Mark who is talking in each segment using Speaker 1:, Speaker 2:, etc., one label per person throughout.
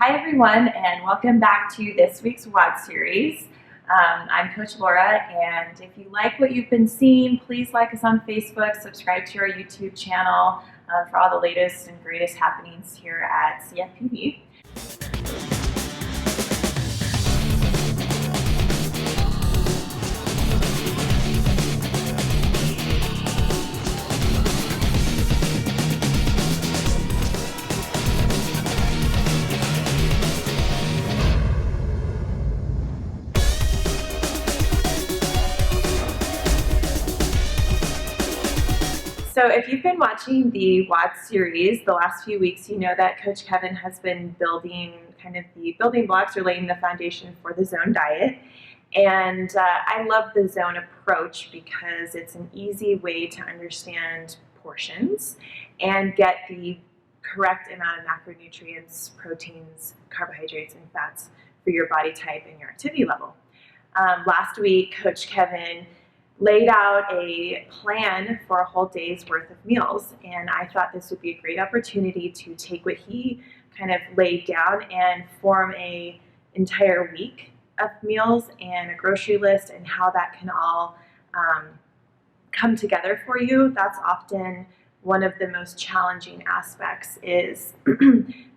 Speaker 1: Hi everyone, and welcome back to this week's WOD series. I'm Coach Laura, and if you like what you've been seeing, please like us on Facebook, subscribe to our YouTube channel for all the latest and greatest happenings here at CFPV. So if you've been watching the WOD series the last few weeks, you know that Coach Kevin has been building kind of the building blocks or laying the foundation for the zone diet. And I love the zone approach because it's an easy way to understand portions and get the correct amount of macronutrients, proteins, carbohydrates, and fats for your body type and your activity level. Last week, Coach Kevin laid out a plan for a whole day's worth of meals, and I thought this would be a great opportunity to take what he kind of laid down and form an entire week of meals and a grocery list and how that can all come together for you. That's often one of the most challenging aspects, is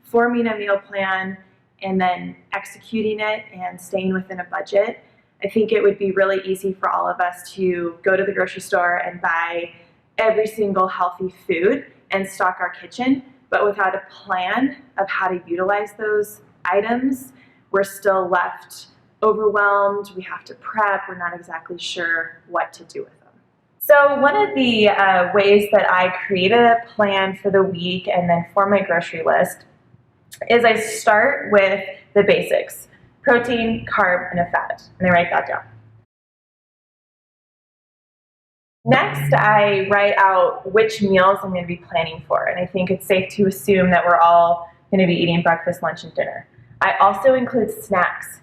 Speaker 1: forming a meal plan and then executing it and staying within a budget. I think it would be really easy for all of us to go to the grocery store and buy every single healthy food and stock our kitchen, but without a plan of how to utilize those items, we're still left overwhelmed. We have to prep. We're not exactly sure what to do with them. So one of the ways that I created a plan for the week and then form my grocery list is I start with the basics: protein, carb, and a fat, and I write that down. Next, I write out which meals I'm going to be planning for, and I think it's safe to assume that we're all going to be eating breakfast, lunch, and dinner. I also include snacks.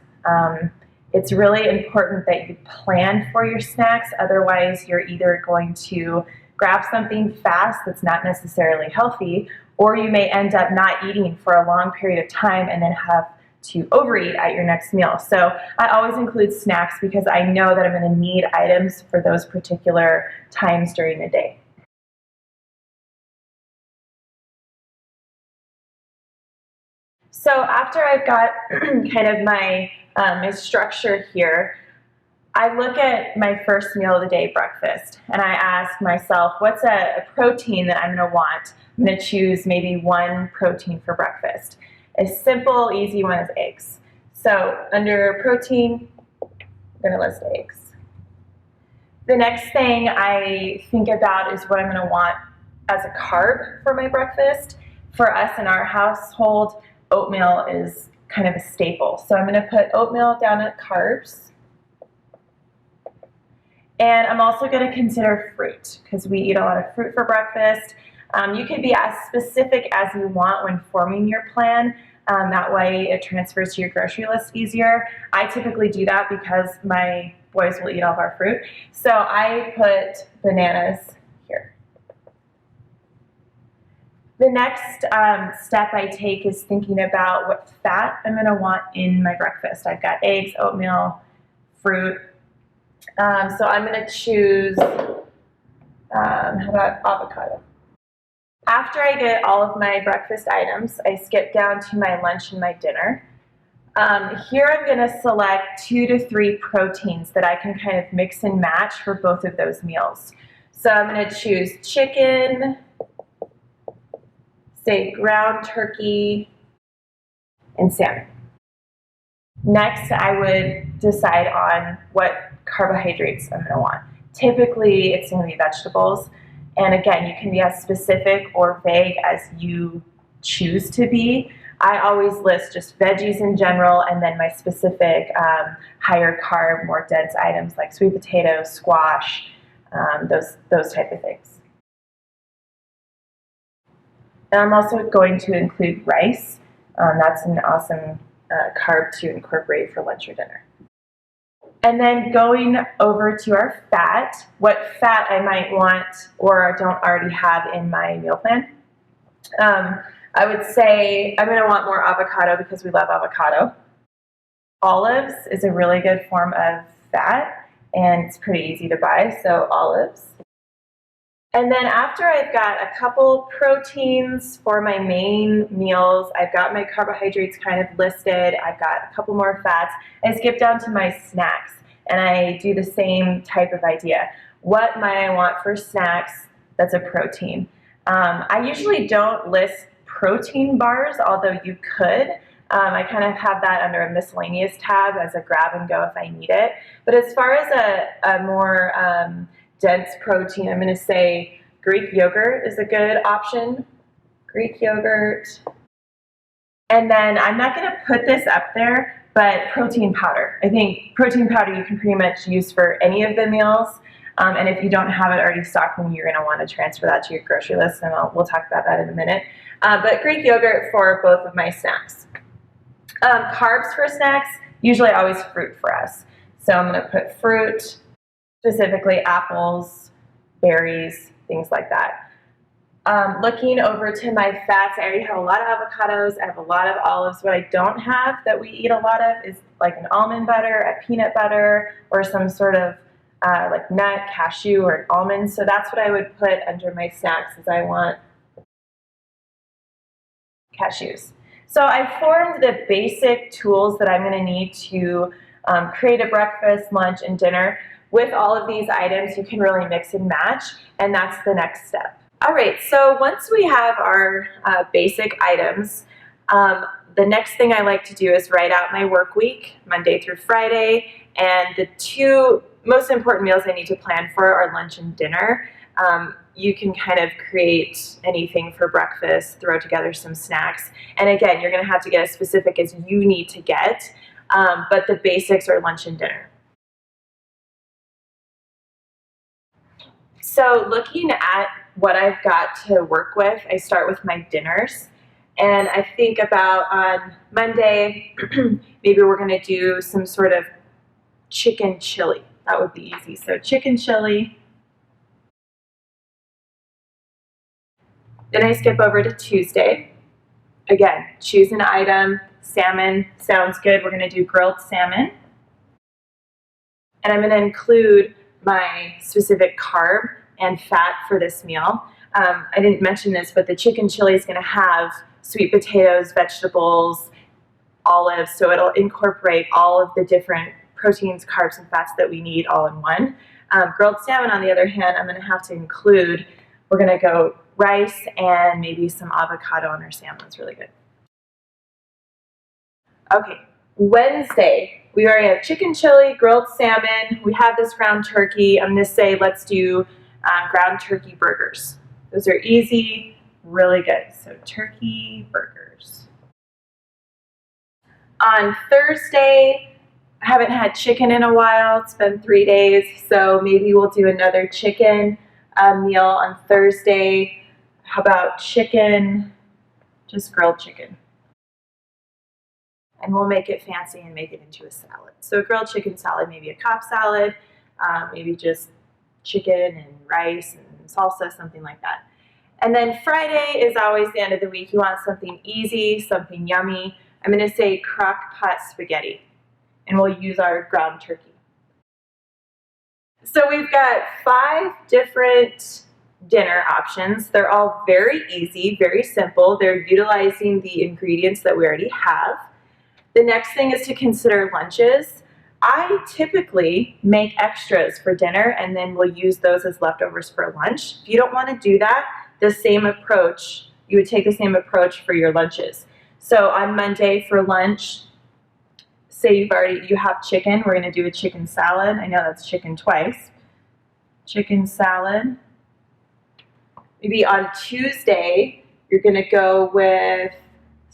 Speaker 1: It's really important that you plan for your snacks, otherwise you're either going to grab something fast that's not necessarily healthy, or you may end up not eating for a long period of time and then have to overeat at your next meal. So I always include snacks because I know that I'm going to need items for those particular times during the day. So after I've got kind of my structure here, I look at my first meal of the day, breakfast, and I ask myself, what's a protein that I'm going to want? I'm going to choose maybe one protein for breakfast. A simple, easy one is eggs. So under protein, I'm going to list eggs. The next thing I think about is what I'm going to want as a carb for my breakfast. For us in our household, oatmeal is kind of a staple. So I'm going to put oatmeal down at carbs. And I'm also going to consider fruit because we eat a lot of fruit for breakfast. You can be as specific as you want when forming your plan. That way it transfers to your grocery list easier. I typically do that because my boys will eat all of our fruit. So I put bananas here. The next step I take is thinking about what fat I'm going to want in my breakfast. I've got eggs, oatmeal, fruit. So I'm going to choose, how about avocado? After I get all of my breakfast items, I skip down to my lunch and my dinner. Here I'm going to select 2 to 3 proteins that I can kind of mix and match for both of those meals. So I'm going to choose chicken, say ground turkey, and salmon. Next, I would decide on what carbohydrates I'm going to want. Typically, it's going to be vegetables. And again, you can be as specific or vague as you choose to be. I always list just veggies in general and then my specific higher carb, more dense items like sweet potatoes, squash, those type of things. And I'm also going to include rice. That's an awesome carb to incorporate for lunch or dinner. And then going over to our fat, what fat I might want or don't already have in my meal plan. I would say I'm going to want more avocado because we love avocado. Olives is a really good form of fat, and it's pretty easy to buy, so olives. And then after I've got a couple proteins for my main meals, I've got my carbohydrates kind of listed, I've got a couple more fats, I skip down to my snacks, and I do the same type of idea. What might I want for snacks that's a protein? I usually don't list protein bars, although you could. I kind of have that under a miscellaneous tab as a grab and go if I need it. But as far as a more dense protein, I'm going to say Greek yogurt is a good option. Greek yogurt. And then I'm not going to put this up there, but protein powder. I think protein powder you can pretty much use for any of the meals. And if you don't have it already stocked, then you're going to want to transfer that to your grocery list, and we'll talk about that in a minute. But Greek yogurt for both of my snacks. Carbs for snacks, usually always fruit for us. So I'm going to put fruit, specifically apples, berries, things like that. Looking over to my fats, I already have a lot of avocados, I have a lot of olives. What I don't have that we eat a lot of is like an almond butter, a peanut butter, or some sort of like nut, cashew, or an almond. So that's what I would put under my snacks, is I want cashews. So I formed the basic tools that I'm going to need to create a breakfast, lunch, and dinner. With all of these items, you can really mix and match, and that's the next step. All right, so once we have our basic items, the next thing I like to do is write out my work week, Monday through Friday, and the two most important meals I need to plan for are lunch and dinner. You can kind of create anything for breakfast, throw together some snacks, and again, you're going to have to get as specific as you need to get, but the basics are lunch and dinner. So looking at what I've got to work with, I start with my dinners, and I think about on Monday, maybe we're going to do some sort of chicken chili. That would be easy. So chicken chili. Then I skip over to Tuesday. Again, choose an item. Salmon sounds good. We're going to do grilled salmon. And I'm going to include my specific carb and fat for this meal. I didn't mention this, but the chicken chili is going to have sweet potatoes, vegetables, olives, so it'll incorporate all of the different proteins, carbs, and fats that we need all in one. Grilled salmon, on the other hand, I'm going to have to include, we're going to go rice and maybe some avocado on our salmon. It's really good. Okay, Wednesday, we already have chicken chili, grilled salmon. We have this ground turkey. I'm going to say let's do ground turkey burgers. Those are easy, really good. So turkey burgers. On Thursday, I haven't had chicken in a while. It's been 3 days, so maybe we'll do another chicken meal on Thursday. How about chicken, just grilled chicken? And we'll make it fancy and make it into a salad. So grilled chicken salad, maybe a Cobb salad, maybe just chicken and rice and salsa, something like that. And then Friday is always the end of the week. You want something easy, something yummy. I'm going to say crock pot spaghetti, and we'll use our ground turkey. So we've got 5 different dinner options. They're all very easy, very simple. They're utilizing the ingredients that we already have. The next thing is to consider lunches. I typically make extras for dinner, and then we'll use those as leftovers for lunch. If you don't want to do that, the same approach, you would take the same approach for your lunches. So on Monday for lunch, say you have chicken, we're going to do a chicken salad. I know that's chicken twice. Chicken salad. Maybe on Tuesday, you're going to go with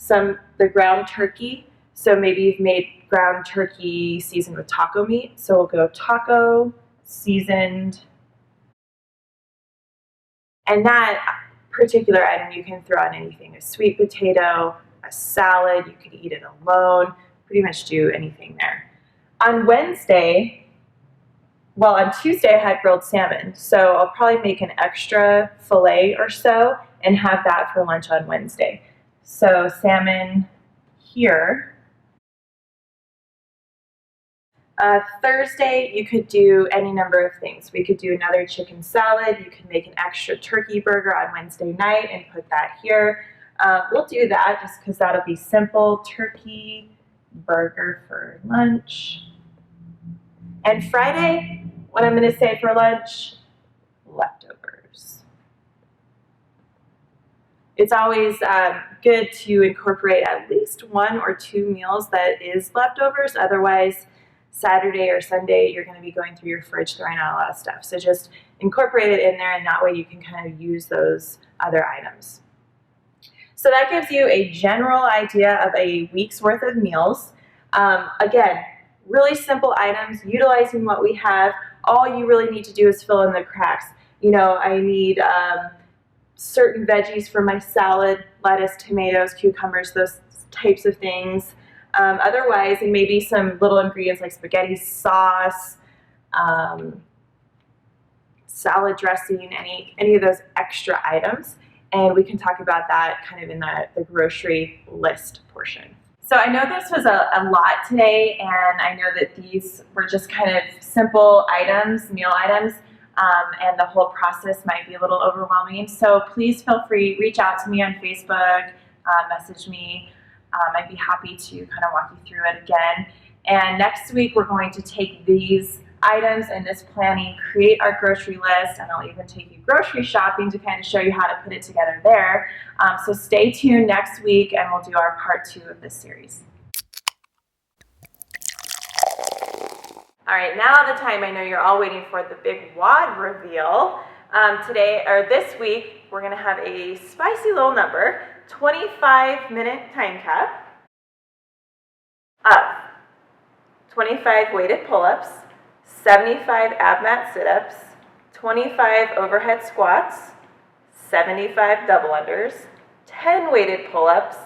Speaker 1: the ground turkey. So maybe you've made ground turkey seasoned with taco meat. So we'll go taco, seasoned. And that particular item you can throw on anything. A sweet potato, a salad, you could eat it alone, pretty much do anything there. On Tuesday I had grilled salmon. So I'll probably make an extra fillet or so and have that for lunch on Wednesday. So salmon here. Thursday, you could do any number of things. We could do another chicken salad. You could make an extra turkey burger on Wednesday night and put that here. We'll do that just because that'll be simple. Turkey burger for lunch. And Friday, what I'm going to say for lunch, leftovers. It's always good to incorporate at least 1 or 2 meals that is leftovers. Otherwise, Saturday or Sunday, you're going to be going through your fridge throwing out a lot of stuff. So just incorporate it in there, and that way you can kind of use those other items. So that gives you a general idea of a week's worth of meals. Again, really simple items, utilizing what we have. All you really need to do is fill in the cracks. You know, I need certain veggies for my salad, lettuce, tomatoes, cucumbers, those types of things. Otherwise, and maybe some little ingredients like spaghetti sauce, salad dressing, any of those extra items. And we can talk about that kind of in the grocery list portion. So I know this was a lot today, and I know that these were just kind of simple items, meal items, and the whole process might be a little overwhelming. So please feel free, reach out to me on Facebook, message me. I'd be happy to kind of walk you through it again. And next week, we're going to take these items and this planning, create our grocery list, and I'll even take you grocery shopping to kind of show you how to put it together there. So stay tuned next week, and we'll do our part 2 of this series. All right, now the time I know you're all waiting for, the big WOD reveal. Today, or this week, we're gonna have a spicy little number, 25-minute time cap of 25 weighted pull-ups, 75 ab mat sit-ups, 25 overhead squats, 75 double unders, 10 weighted pull-ups,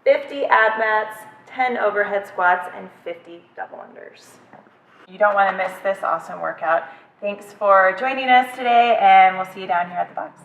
Speaker 1: 50 ab mats, 10 overhead squats, and 50 double unders. You don't want to miss this awesome workout. Thanks for joining us today, and we'll see you down here at the box.